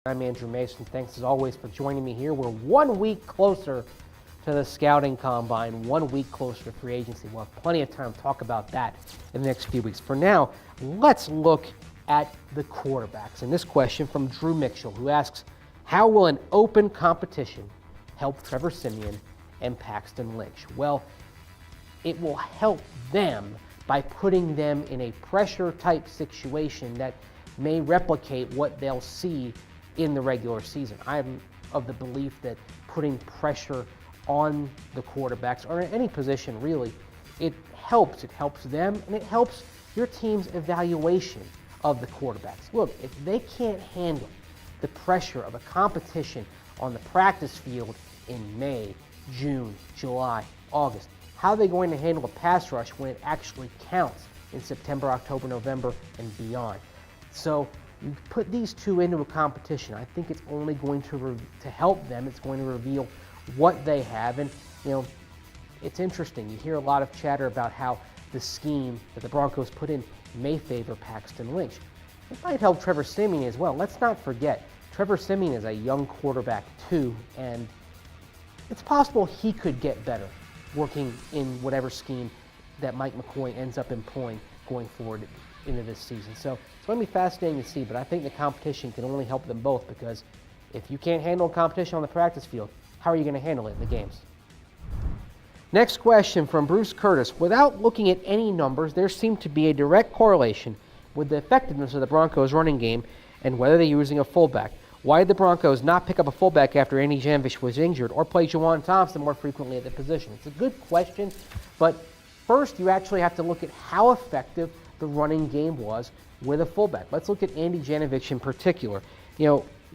I'm Andrew Mason. Thanks as always for joining me here. We're 1 week closer to the scouting combine, 1 week closer to free agency. We'll have plenty of time to talk about that in the next few weeks. For now, let's look at the quarterbacks. And this question from Drew Mitchell, who asks, how will an open competition help Trevor Siemian and Paxton Lynch? Well, it will help them by putting them in a pressure type situation that may replicate what they'll see in the regular season. I'm of the belief that putting pressure on the quarterbacks, or in any position really, it helps. It helps them, and it helps your team's evaluation of the quarterbacks. Look, if they can't handle the pressure of a competition on the practice field in May, June, July, August, how are they going to handle a pass rush when it actually counts in September, October, November, and beyond? So you put these two into a competition, I think it's only going to help them. It's going to reveal what they have. And, it's interesting. You hear a lot of chatter about how the scheme that the Broncos put in may favor Paxton Lynch. It might help Trevor Siemian as well. Let's not forget, Trevor Siemian is a young quarterback too, and it's possible he could get better working in whatever scheme that Mike McCoy ends up employing going forward into this season. So it's going to be fascinating to see, but I think the competition can only help them both, because if you can't handle competition on the practice field, how are you going to handle it in the games? Next question from Bruce Curtis. Without looking at any numbers, there seemed to be a direct correlation with the effectiveness of the Broncos' running game and whether they're using a fullback. Why did the Broncos not pick up a fullback after Andy Janovich was injured, or play Juwan Thompson more frequently at the position? It's a good question, but first you actually have to look at how effective the running game was with a fullback. Let's look at Andy Janovich in particular.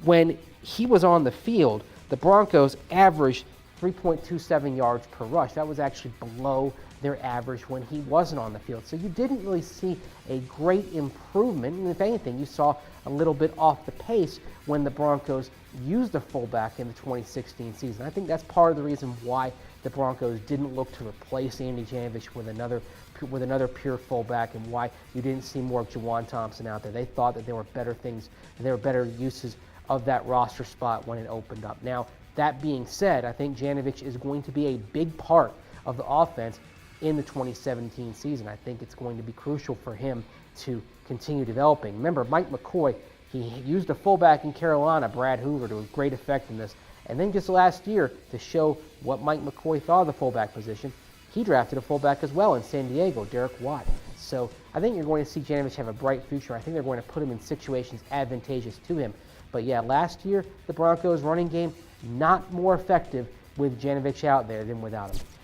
When he was on the field, the Broncos averaged 3.27 yards per rush. That was actually below their average when he wasn't on the field. So you didn't really see a great improvement. And if anything, you saw a little bit off the pace when the Broncos used a fullback in the 2016 season. I think that's part of the reason why the Broncos didn't look to replace Andy Janovich with another pure fullback, and why you didn't see more of Juwan Thompson out there. They thought that there were better things, there were better uses of that roster spot when it opened up. Now, that being said, I think Janovich is going to be a big part of the offense in the 2017 season. I think it's going to be crucial for him to continue developing. Remember, Mike McCoy, he used a fullback in Carolina, Brad Hoover, to great effect in this. And then just last year, to show what Mike McCoy thought of the fullback position, he drafted a fullback as well in San Diego, Derek Watt. So I think you're going to see Janovich have a bright future. I think they're going to put him in situations advantageous to him. But yeah, last year, the Broncos running game, not more effective with Janovich out there than without him.